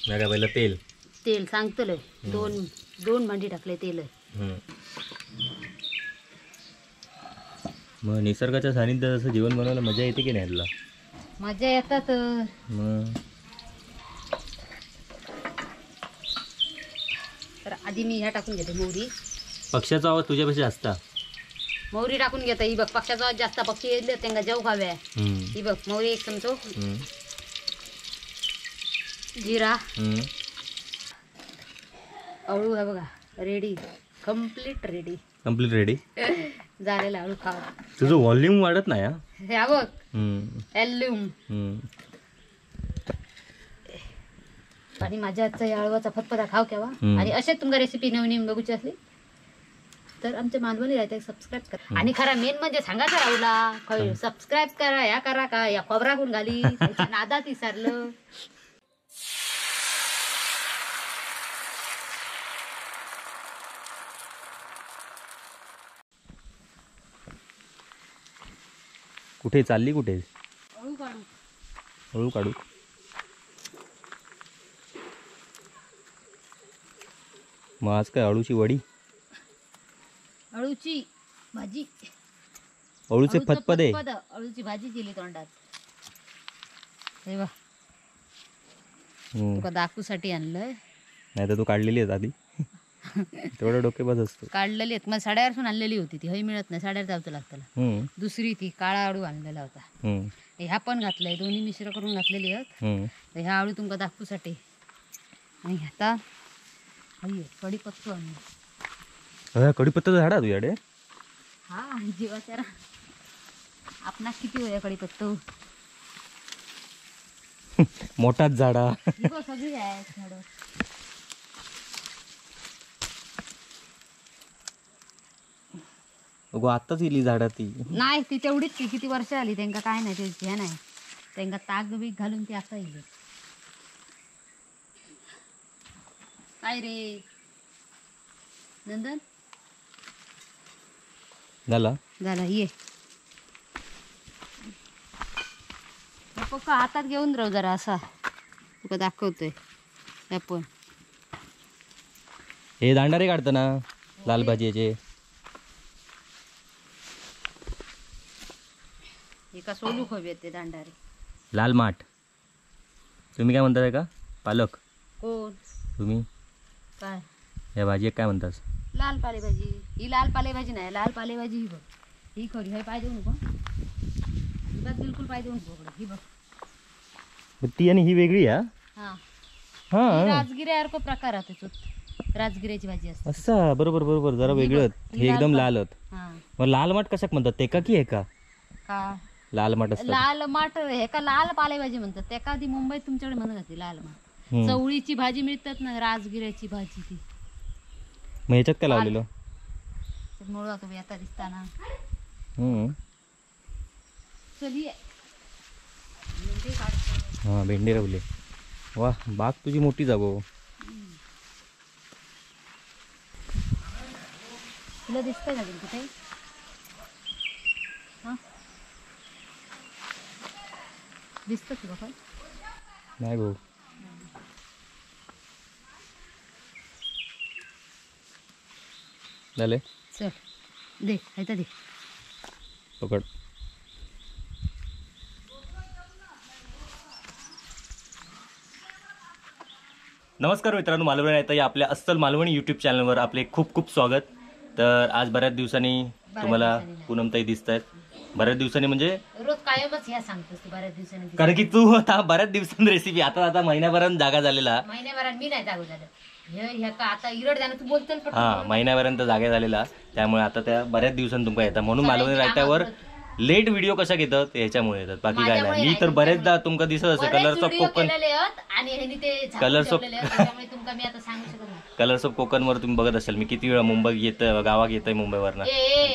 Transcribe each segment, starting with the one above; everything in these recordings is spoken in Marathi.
काय पहिलं तेल तेल सांगतलंय दोन भांडी टाकले तेल. मग निसर्गाच्या सानिध्यात असं जेवण बनवायला मजा येते की नाही तुला? मजा येतात. मग तर आधी मी ह्या टाकून घेते मोहरी. पक्ष्याचा आवाज तुझ्यापाशी असता. मोहरी टाकून घेता. ही बघ पक्षाचा आवाज जास्त पक्षी येले त्यांना जेव खाव्या. ही बघ मोहरी एक चमचो, जिरा, अळू आहे बघा रेडी. कम्प्लीट रेडी झालेला अळू खावा. तुझं व्हॉल्यूम वाढत नाही हा बघ एल्यूम. आणि माझ्या आजचा या अळवाचा फतफता खाव केव्हा. आणि असेच तुमका रेसिपी नवीन बघूची असली तर आमच्या मालवणी राहते सबस्क्राईब करा. आणि खरा मेन म्हणजे सांगायचं राहुला सबस्क्राईब करा. या करा का या खोबरा कोण घाली नादात विसरलं. कुठे चालली? कुठे? अळू काढू. मग आज काय अळूची वडी, अळूची भाजी, अळूचे फतफदे, अळूची भाजी दिली तोंडात. हे बघ तुका दाखवूसाठी आणलंय. नाही तर तू काढलेली आहेत आधी. तेवढं डोकेबाज असतो. काढलेली आहेत. मग साड्यावरसून आणलेली होती ती. हई मिळत नाही. साड्यावर जावचं लागतं. दुसरी ती काळा अळू आणलेला होता. ह्या पण घातलाय. दोन्ही मिश्र करून घातलेली आहेत. ह्या अळू तुमका दाखवूसाठी. आणि आता कढीपत्ता आणला. कढीपत्ताचं झाड आहे तुझ्याकडे? हा जीवाचारा आपणा किती होया कढीपत्ता. मोठाच झाडा सगळी आहे झाड. अगो आत्ताच गेली झाडा ती. नाही ती तेवढीच ती किती वर्ष आली त्यांका काय नाही ते हे नाही. त्यांका ताग बीग घालून ती आता येईल. काय रे नंदन झाला ये पक्का हातात घेऊन राहू जरा असा तुका दाखवतोय आपण. हे दांडारे काढताना लाल भाजीचे एका सोलू खोबे ते दांडारे. लाल माठ तुम्ही काय म्हणताय का? पालक कोण तुम्ही? काय या भाजी काय म्हणतास? लाल पालेभाजी. ही लाल पालेभाजी नाही. लाल पालेभाजी ही बघ. ही खरी हे पाहिजे नको. ही बघ बिलकुल पाहिजे नको. ही बघ ती आणि ही वेगळी आहे. हा राजगिऱ्यासारखा प्रकार आहे त्याच्यात. राजगिऱ्याची भाजी असते. असं बरोबर जरा वेगळं. हे एकदम लाल होत. मग लाल माठ कशाक म्हणतात? ते का की हे का लाल माठ असतं? लाल माठ हे का लाल पालेभाजी म्हणतात. त्या का ती मुंबईत तुमच्याकडे म्हणत होती लाल माठ. चवळीची भाजी मिळतात ना राजगिऱ्याची भाजी ती. मग ह्याच्यात काय लावलेलं? मुळा तुम्ही आता दिसताना हा भेंडी रावले. वा बाग तुझी मोठी जागो. तुला दिसतंय का कुठे? दिसत तुला काय? नाही भाऊ. झाले चल दे आता दे पकड. नमस्कार मित्रांनो, मालवणी येता या आपल्या अस्सल मालवणी यूट्यूब चॅनलवर आपले खूप खूप स्वागत. तर आज बऱ्याच दिवसांनी तुम्हाला पूनमताई दिसत आहेत. बऱ्याच दिवसांनी म्हणजे रोज कायमच ह्या सांगतोस तू बऱ्याच दिवसांनी. कारण की तू आता बऱ्याच दिवसांनी रेसिपी आता महिन्याभरात जागा झालेला. महिन्याभरात मी नाही जागो झालं. आता इरड जाणं तू बोलतोय. महिन्यापर्यंत जागे झालेला. त्यामुळे आता त्या बऱ्याच दिवसांनी तुमका येतात. म्हणून मालवणी रायत्यावर लेट व्हिडिओ कशा घेतात ह्याच्यामुळे येतात. बाकी काय नाही. मी तर बरेचदा तुमका दिसत असेल colours of Konkan. Colours of Konkan वर तुम्ही बघत असाल. मी किती वेळा मुंबई येतोय, गावात येतोय मुंबईवरनं.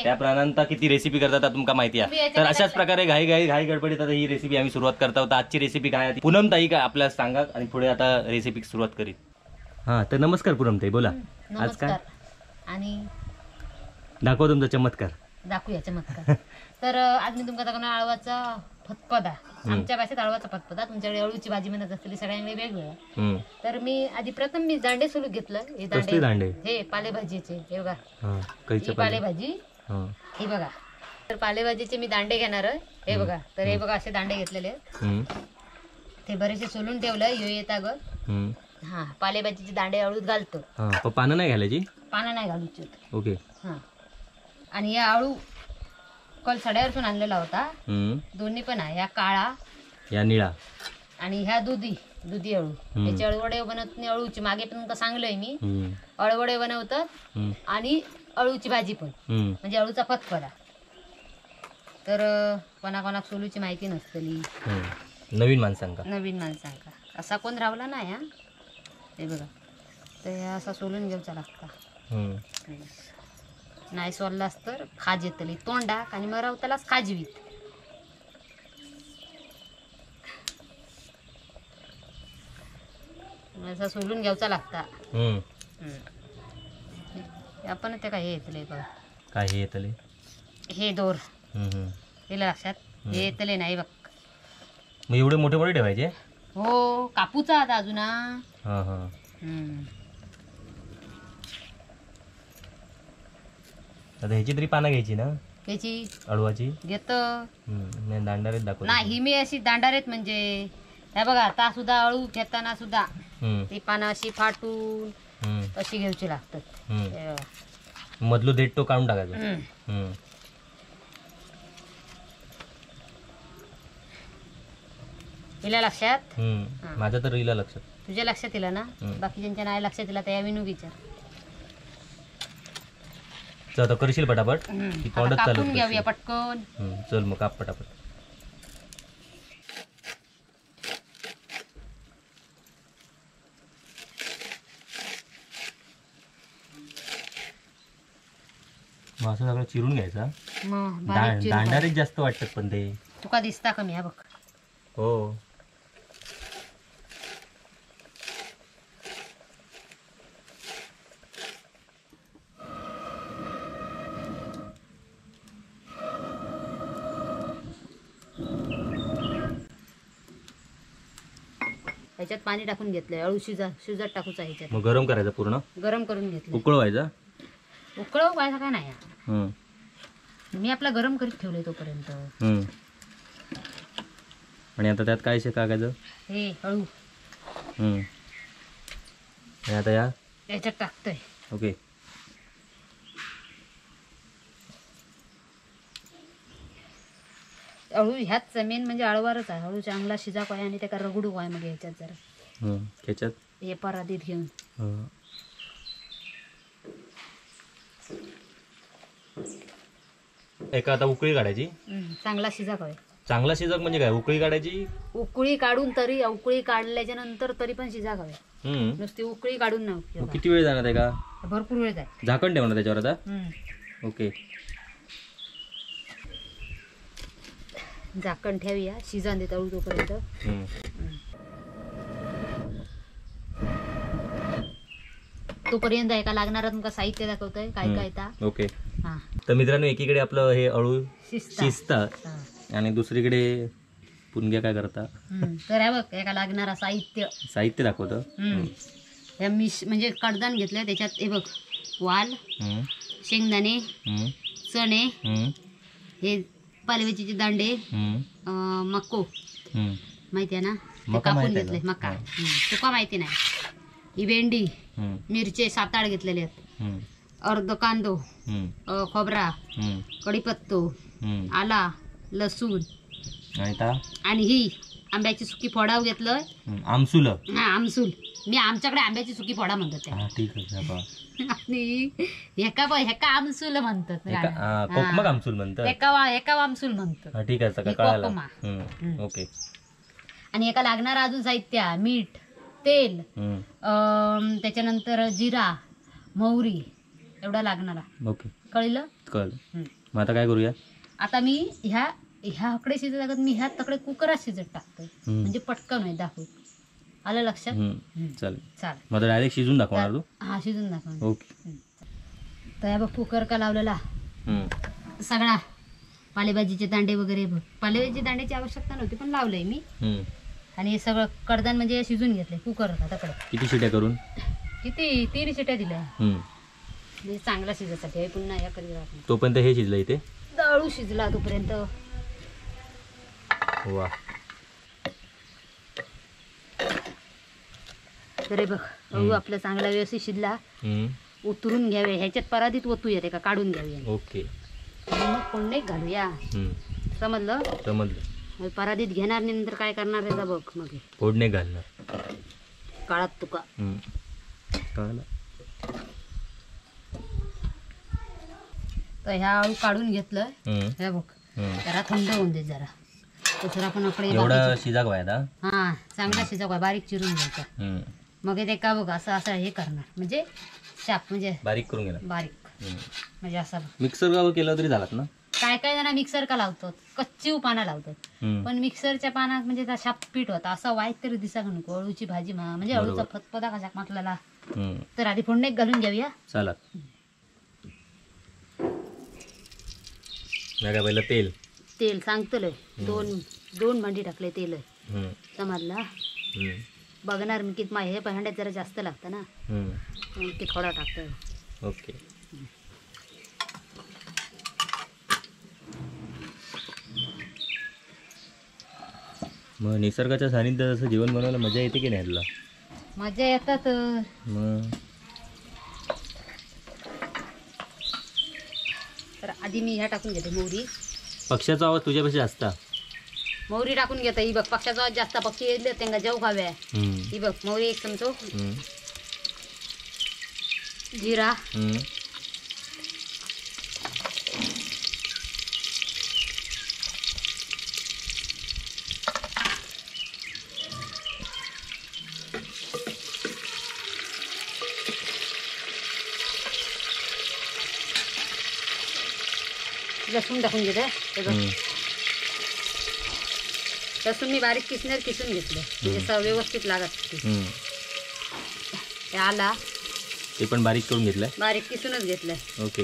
त्या प्राणांता किती रेसिपी करतात तुमका माहिती आहे. तर अशाच प्रकारे घाई गडबडीत आता ही रेसिपी आम्ही सुरुवात करता होता. आजची रेसिपी काय आहे पूनमताई काय आपल्याला सांगा आणि पुढे आता रेसिपी सुरुवात करीत. हा तर नमस्कार पूनमताई, बोला आज काय आणि दाखवा तुमचा चमत्कार. दाखवूया चमत्कार. तर आज मी तुमका दाखवणार अळवाचा फतपदा. आमच्या भाषेत अळवाचा फतपदा, तुमच्याकडे अळूची भाजी म्हणत असतील सगळ्यांनी वेगवेगळं. तर मी आधी प्रथम मी दांडे सोलून घेतलं. हे दांडे हे पालेभाजीचे, हे बघा ही पालेभाजी, हे बघा. तर पालेभाजीचे मी दांडे घेणार आहे, हे बघा. तर हे बघा असे दांडे घेतलेले आहेत. ते बरेचसे सोलून ठेवलं. यो येता ग हा पालेभाजीचे दांडे अळूत घालतो. पानं नाही घालायची, पानं नाही घालूची. ओके. हा आणि या अळू कल सड्यावरसून आणलेला होता. दोन्ही पण आहे, ह्या काळा या निळा आणि ह्या दुधी अळू. याचे अळवडे बनवत नाही. अळूची मागे पण सांगलोय मी, अळवडे बनवतात आणि अळूची भाजी पण, म्हणजे अळूचा फतफडा. तर कोणाकोणाक सोलूची माहिती नसतली, नवीन माणसांका असा कोण रावला नाही. हा हे बघा. तर हे असा सोलून घेऊचा लागता. नाही सोललास तर खाज येतली तोंडाक आणि मग रावतालाच खाजवीत. असा सोलून घ्यायचा लागता. आपण ते काय येतले बघ, काय हे येतले, हे दोर हे लक्षात, हे येतले नाही बघ. मग एवढे मोठे मोठे ठेवायचे? हो, कापूचा आता अजून. आता ह्याची तरी पानं घ्यायची ना, त्याची अळवाची घेत दांडारेत दाखव नाही मी अशी दांडारेत. म्हणजे हे बघा आता सुद्धा अळू घेताना सुद्धा ती पानं अशी फाटून अशी घ्यायची लागतात. मधलो देठ तो काढून टाकायचा. हिला लक्षात, माझ्या तर हिला लक्षात. तुझ्या लक्षात येईल ना, बाकीच्यांच्या नाही लक्षात येईल. त्या विनू विचार. चल करशील पटापट, कापून घेऊया पटकन. चल मग काप पटापट. असं सगळं चिरून घ्यायचा. दांडारेच जास्त वाटतात पण ते तुका दिसता कमी. हा बघ. हो, ह्याच्यात पाणी टाकून घेतलंय. अळू शिजत टाकूचा ह्याच्यात. मग गरम करायचा, पूर्ण गरम करून घेतलं. उकळवायचा. उकळव व्हायचा काय नाही, मी आपला गरम करीत ठेवलंय तोपर्यंत. आणि आता त्यात काय टाकायचं? हे अळू आणि आता याच्यात टाकतोय. ओके. अळू ह्याच मेन म्हणजे अळवारच आहे. अळू चांगला शिजा काय आणि त्याला रगडू काय. मग ह्याच्यात जरा ह्याच्यात हे परातीत घेऊन एका आता उकळी काढायची. चांगला शिजा काय. चांगला शिजक म्हणजे काय? उकळी काढायची. उकळी काढून तरी, उकळी काढल्याच्या नंतर तरी पण शिजा काय. नुसती उकळी काढून नाही. किती वेळ जाणार आहे का? भरपूर वेळ जाय. झाकण ठेवणार त्याच्यावर आता. ओके. झाकण ठेवूया, शिजन देत अळू तोपर्यंत. तोपर्यंत एका लागणारा तुमका साहित्य दाखवतोय काय काय ता. ओके. तर मित्रांनो, एकीकडे आपलं हे अळू शिजतात आणि दुसरीकडे पुणग्या काय करता. तर हे बघ एका लागणारा साहित्य दाखवतं. म्हणजे कडदान घेतलंय. त्याच्यात हे बघ वाल, शेंगदाणे, चणे, हे पालेभाजीचे दांडे, मको माहिती आहे ना, ते कापून घेतले. मका तुका माहिती नाही. ही भेंडी, मिरचे 7-8 घेतलेले आहेत. अर्ध कांदो, खोबरा, कढीपत्तो, आला, लसूण आणि ही आंब्याची सुकी फोडाव घेतलं. आमसूल. आमसूल. मी आमच्याकडे आंब्याची सुकी फोडा म्हणतात. आणि हेका आमसूल म्हणतात. कोकमा आमसूल म्हणतात. एका आमसूल म्हणतात. ठीक आहे. ओके. आणि एका लागणारा अजून साहित्य मीठ, तेल, त्याच्यानंतर जिरा, मोहरी एवढा लागणारा. ओके. कळलं? मग आता काय करूया? आता मी ह्या हकडे शिजत लागत मी ह्या तकडे कुकरात शिजत टाकतोय. म्हणजे पटकन होईल. दाखवू आलं लक्षात? चालेल. मग डायरेक्ट शिजून दाखवणार तू? हा, शिजून दाखवणार. ओके. तर बघ कुकर का लावलेला. सगळा पालेभाजीचे दांडे वगैरे बघ. पालेभाजी दांड्याची आवश्यकता नव्हती पण लावलंय मी. आणि हे सगळं कडधान म्हणजे शिजून घेतलंय कुकर आता कडे. किती शिट्या करून? किती 3 शिट्या दिल्या. म्हणजे चांगला शिजायसाठी पुन्हा या कधी राहत. तोपर्यंत हे शिजलं इथे. दळू शिजला तोपर्यंत. वा. तरी बघ अळू आपला चांगला व्यवस्थित शिजला. उतरून घ्यावे. ह्याच्यात परातीत ओतू येते का काढून घ्यावे. ओके. मग फोडणी घालूया. समजलं? समजलं. परातीत घेणार नाही नंतर काय करणार आहे बघ. मग फोडणे घालणार काळात तुका. तर ह्या आळू काढून घेतलं. हे बघ जरा थंड होऊन दे जरा. दुसरा पण आपले एवढा शिजाक व्हायला. हा चांगला शिजाक बारीक चिरून घ्यायचा. मग ते का बघ असं असं हे करणार म्हणजे शाप म्हणजे बारीक करून घेणार. बारीक म्हणजे असं मिक्सर का केलं तरी झालात ना. काय काय जण मिक्सर का लावतात कच्ची पानं लावतात. पण मिक्सरच्या पानात म्हणजे त्या शाप पीठ होता असं वाईट तरी दिसा का नको. अळूची भाजी म्हणजे अळूचा फतपदा कशा म्हटलेला. तर आधी फोडणे घालून घेऊया. चला. काय पहिलं तेल सांगतलंय. दोन भांडी टाकले तेल. समजला. बघणार मी किती हे भांड्यात जरा जास्त लागतं ना. की थोडा टाकतोय. ओके. मग निसर्गाच्या सानिध्यात असं जेवण बनवायला मजा येते की नाही तुला? मजा येतात. मग तर आधी मी ह्या टाकून घेते मोहरी. पक्ष्याचा आवाज तुझ्यापेक्षा जास्त. मोहरी टाकून घेता. ही बघ पक्षाचा आवाज जास्त. पक्षी येले त्यांना जेव खाव्या. ही बघ मोहरी 1 चमचो. जिरा. लसूण टाकून घेते. लसूण मी बारीक किसून घेतलं म्हणजे व्यवस्थित लागत. आला ते पण बारीक करून घेतलंय. बारीक किसूनच घेतलंय. ओके.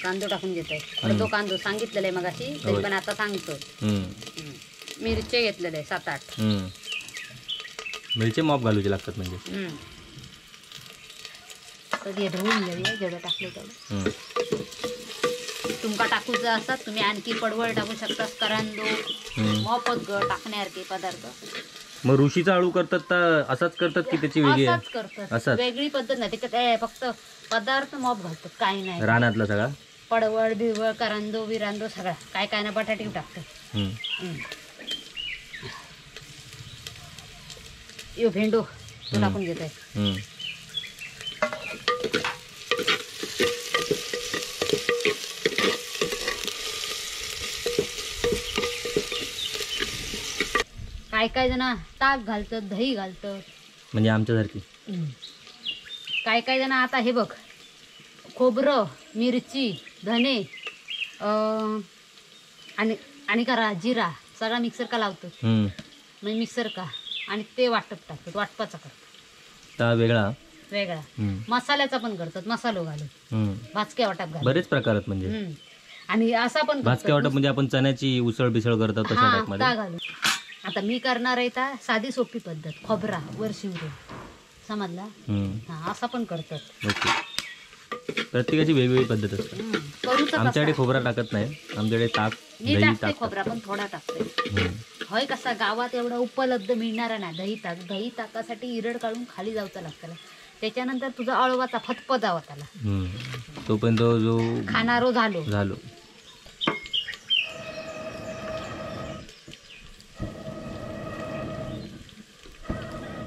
कांदो टाकून घेतोय. तो कांदो सांगितलेला आहे मगाशी तरी पण आता सांगतो. मिरचे घेतलेले 7-8. मिरचे मॉप घालूचे लागतात म्हणजे. कधी धुवून घेऊया जेवढं टाकलं तेवढं. तुमका टाकूचं असतात तुम्ही आणखी पडवळ टाकू शकता. करांदो मॉपच टाकण्यासारखे पदार्थ. मग ऋषीचा आळू करतात तर असाच करतात की त्याची वेगळी असाच करतात. वेगळी पद्धत नाही त्याच्यात फक्त पदार्थ मॉप घालतात. काही नाही. रानातला सगळा पडवळ बिवळ करांदो विरांदो सगळा काय काय ना बटाटे टाकतात. यो भेंडो तो टाकून घेत आहे. काय काय जण ताक घालतात दही घालतात म्हणजे आमच्यासारखी. काय काय जण आता हे बघ खोबरं मिरची धने आणि करा जिरा सगळा मिक्सर का लावतो. म्हणजे मिक्सर का आणि ते वाटप टाकतात. वाटपाचा करतात वेगळा. मसाल्याचा पण करतात. मसालो घालून भाजक्या वाटप घालून बरेच प्रकार आहेत म्हणजे. आणि असा पण भाजक्या वाटप म्हणजे आपण चण्याची उसळ बिसळ करतो तशा टाईप मध्ये घालून. आता मी करणार आहे ता साधी सोपी पद्धत. खोबरा वर शिवरून. समजला. असा पण करतात. प्रत्येकाची वेगवेगळी पद्धत असते. आमच्याकडे खोबरा टाकत नाही. आमच्याकडे ताक दही टाकते. खोबरा पण थोडा टाकते. होय कसा गावात एवढा उपलब्ध मिळणार नाही दही ताकासाठी इरड काढून खाली जावचं लागतं. त्याच्यानंतर तुझा अळवाचा फतपदा होता. तोपर्यंत जो खाणारो झालो.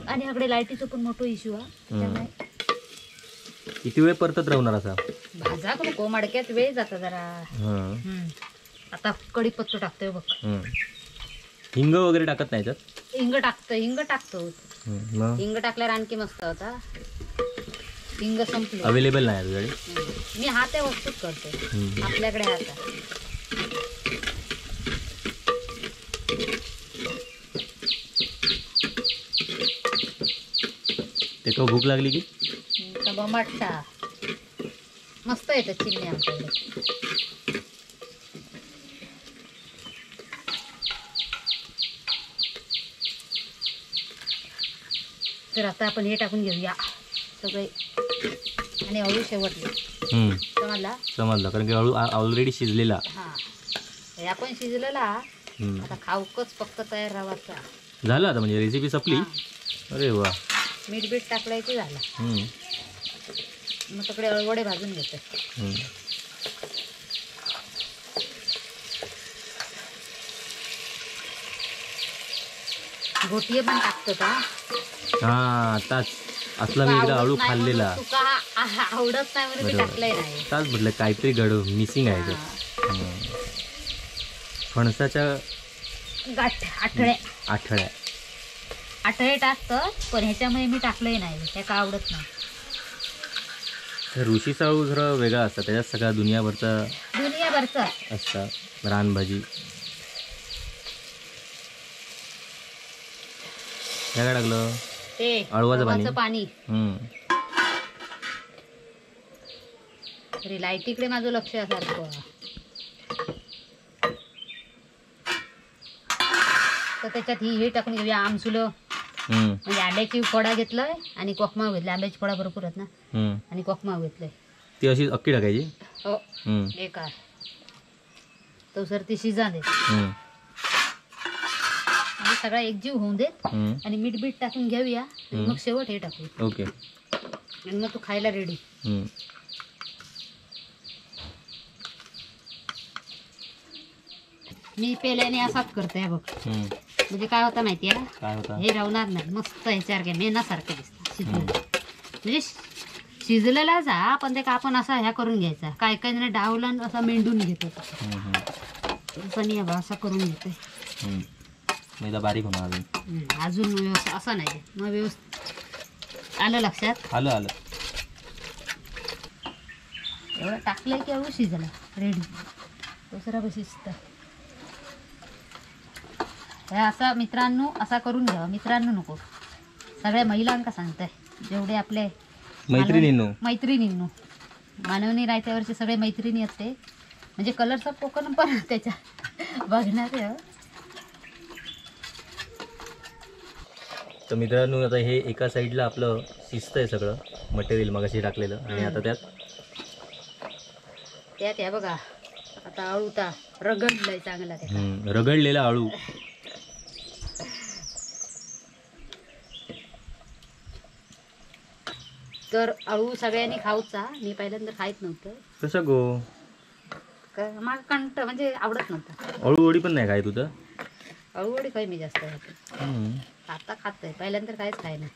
आणि इकडे लाईटीचं पण मोठं इश्यू आहे. किती वेळ परतत राहणार असा भाजा नको मडक्यात वेळ जाता जरा. आता कढीपत्ता टाकतोय बघ. हिंग वगैरे टाकत नाही त्यात. हिंग टाकतो. हिंग टाकल्यावर आणखी मस्त होता. हिंग संपलं. अवेलेबल नाही तुझ्याकडे. मी त्या वस्तूच करतो. आपल्याकडे ते भूक लागली की मट्टा मस्त येतात चिमणी आमच्याकडे. तर आता आपण हे टाकून घेऊया सगळे आणि अळू शेवटला. समजला? समजलं, कारण की अळू ऑलरेडी शिजलेला. हा, हे आपण शिजलेला. आता खाऊकच फक्त तयार राहायचा. झालं आता, म्हणजे रेसिपी संपली. अरे वा. मीठ बीठ टाकलंय की झालं. मग तिकडे अळवडे भाजून घेते. घोटिये पण टाकतो का? हा, आताच असला मी एकदा अळू खाल्लेला. तुका आवडत नाही म्हणून टाकलंय नाही. ताच म्हटलं काहीतरी गडू मिसिंग आहे ते. फणसाच्या आठळ्या टाकतं, पण ह्याच्यामध्ये मी टाकलंय नाही, त्याला आवडत नाही. ऋषीचा अळू जरा वेगळा असता, त्याच्यात सगळा दुनियाभरचा असता. रानभाजी काय टाकलं? ते अळवाचं पाणी. अरे लाईटीकडे माझं लक्ष सारखं. तर त्याच्यात हे टाकून घेऊया आमसुलं. म्हणजे आंब्याची फोडा घेतलाय आणि कोकमाव घेतलाय. आंब्याची फोडा भरपूर आहेत ना, आणि कोकमाव घेतलाय. ती अशी अक्की टाकायची. हो, हे काय तो सर ती शिजा दे. सगळा एकजीव होऊन देत आणि मीठ बीठ टाकून घेऊया. मग शेवट हे टाकू. ओके. आणि मग तू खायला रेडी. मी पेल्याने असाच करते बघ. म्हणजे काय होतं माहितीये, हे राहणार नाही. मस्त ह्याच्यासारखे मेनासारखे दिसतात शिजलेलं. म्हणजे शिजलेलाच हा, पण ते का आपण असा ह्या करून घ्यायचा. काय काय जण डावलन असा मेंढून घेतो. असा करून घेते. बारीक होणार अजून व्यवस्थित असं नाही. मग व्यवस्थित आलं लक्षात. आलं एवढं टाकलंय की एवढं शिजलं रेडी. दुसरा कशी शिजतं हे. असं मित्रांनो असा करून घ्यावा. मित्रांनो नको, सगळ्या महिलांका सांगताय, जेवढे आपले मैत्रिणींनो मानवणी रायत्यावरचे सगळे मैत्रिणी असते. म्हणजे कलर्स ऑफ कोकण पण त्याच्या बघणारे. तर मित्रांनो, आता हे एका साईडला आपलं शिजतंय सगळं मटेरियल मगाशी टाकलेलं. आणि आता त्यात हे बघा, आता अळूता रगडलंय चांगला. रगडलेला अळू. तर अळू सगळ्यांनी खाऊचा. मी पहिल्यांदा खायत नव्हतं. कसं गो? मला कंट म्हणजे आवडत नव्हतं. अळूवडी पण नाही खाय तुझं? अळूवडी खाय मी जास्त आता खातोय. पहिल्यांदा काहीच खाय नाही.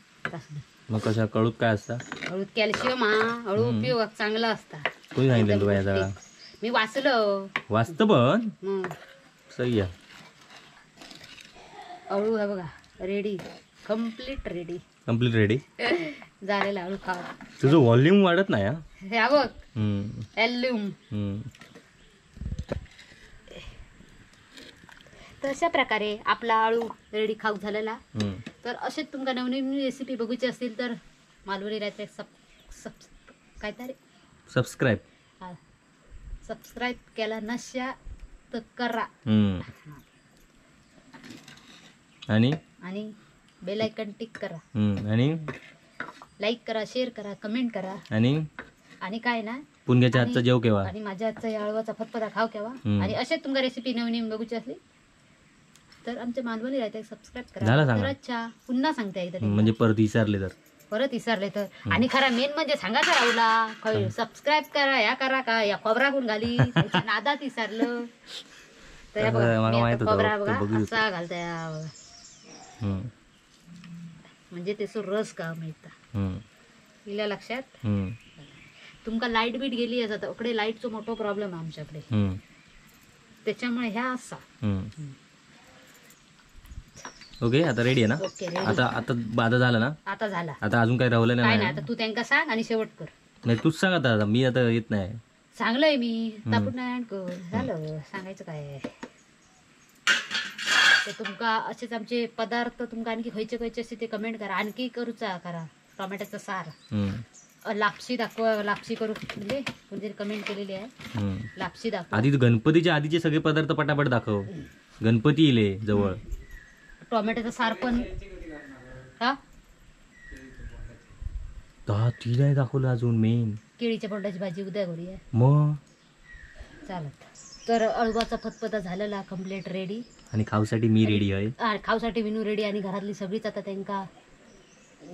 मग कशा कळूत काय असता? अळूत कॅल्शियम हा. अळू उपयोग चांगला असता. कोणी सांगितलं तुला याचा? मी वाचलं. वाचतं पण सही आहे. अळू हा बघा रेडी. कम्प्लीट रेडी झालेला अळू खावा. तुझं व्हॉल्यूम वाढत नाही हा बघ. व्हॉल्यूम. तर अशा प्रकारे आपला अळू रेडी खाऊ झालेला. तर असेच तुमका नवनवीन रेसिपी बघूची असतील तर मालवणी राहते काहीतरी सबस्क्राईब केला नशा तर करा. आणि बेल आयकॉन टिक करा. आणि लाईक करा, शेअर करा, कमेंट करा. आणि काय ना, पुण्याच्या हातचा जेव केव्हा, आणि माझ्या हातचा या अळवाचा फतफता खाव केव्हा. आणि असेच तुमका रेसिपी नवीन बघूची असली तर आमच्या मालवणी राहते सबस्क्राईब करा. तर अच्छा पुन्हा सांगते एकदा, म्हणजे परत विसरले तर. आणि खरा मेन म्हणजे सांगायचं राहुला, सबस्क्राईब करा, या करा का या खोबरा कोण घाली नादात विसरलं तर खोबरा बघा असा घालता. म्हणजे त्याचं रस का मिळता हिला लक्षात. तुमका लाईट बीट गेली असं इकडे लाईटचा मोठा प्रॉब्लेम आहे आमच्याकडे. त्याच्यामुळे ह्या असा. ओके, आता रेडी आहे ना? ओके, आता झालं ना? आता झाला. आता अजून काही राहिलं नाही. नाही. आता तू त्यांना सांग आणि शेवट कर. नाही, तूच सांग आता. मी आता येत नाही. सांगलंय मी. तापून नाही कर झालं. सांगायचं काय तर तुमका असेच आमचे पदार्थ तुमका आणखी खयचे असते ते कमेंट करा. आणखी करूचा करा. टोमॅटोचा सार लापशी दाखवा, लापशी करू म्हणजे कोणतरी कमेंट केलेली आहे, लापशी दाखव. आधी गणपतीच्या आधीचे सगळे पदार्थ पटापट दाखव, गणपती येले जवळ. टोमॅटोचं सार पण ती नाही दाखवलं अजून. मेन केळीच्या पोटाची भाजी उद्या करूया मग चालत. तर अळवाचा फतफता झालेला कम्प्लीट रेडी. आणि खाऊसाठी मी रेडी आहे, खाऊसाठी विनू रेडी. आणि घरातली सगळीच आता त्यांका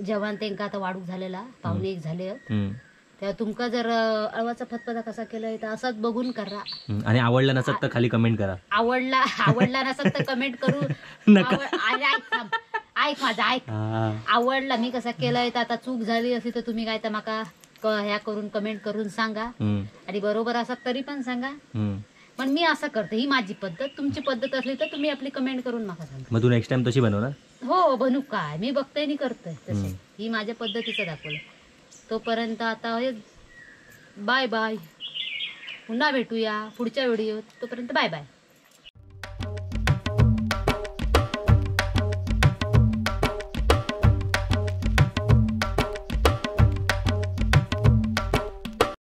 जेवण त्यांका आता वाढूक झालेला, पाहुणे एक झाले. तेव्हा तुमका जर अळवाचा फतफता कसा केलाय तर असाच बघून करा. आणि आवडला नसत तर खाली कमेंट करा. आवडला नसत तर कमेंट करू. ऐक माझा ऐक, आवडला मी कसा केलाय तर आता चूक झाली असली तर तुम्ही काय तर माका ह्या करून कमेंट करून सांगा. आणि बरोबर असत तरी पण सांगा. पण मी असं करते, ही माझी पद्धत. तुमची पद्धत असली तर तुम्ही आपली कमेंट करून माका सांगा. मग तू नेक्स्ट टाइम तशी बनव ना. हो बनू काय, मी बघतोय आणि करतोय तसे. ही माझ्या पद्धतीचं दाखवलं. तोपर्यंत आता बाय बाय. पुन्हा भेटूया पुढच्या व्हिडिओत. तोपर्यंत बाय बाय.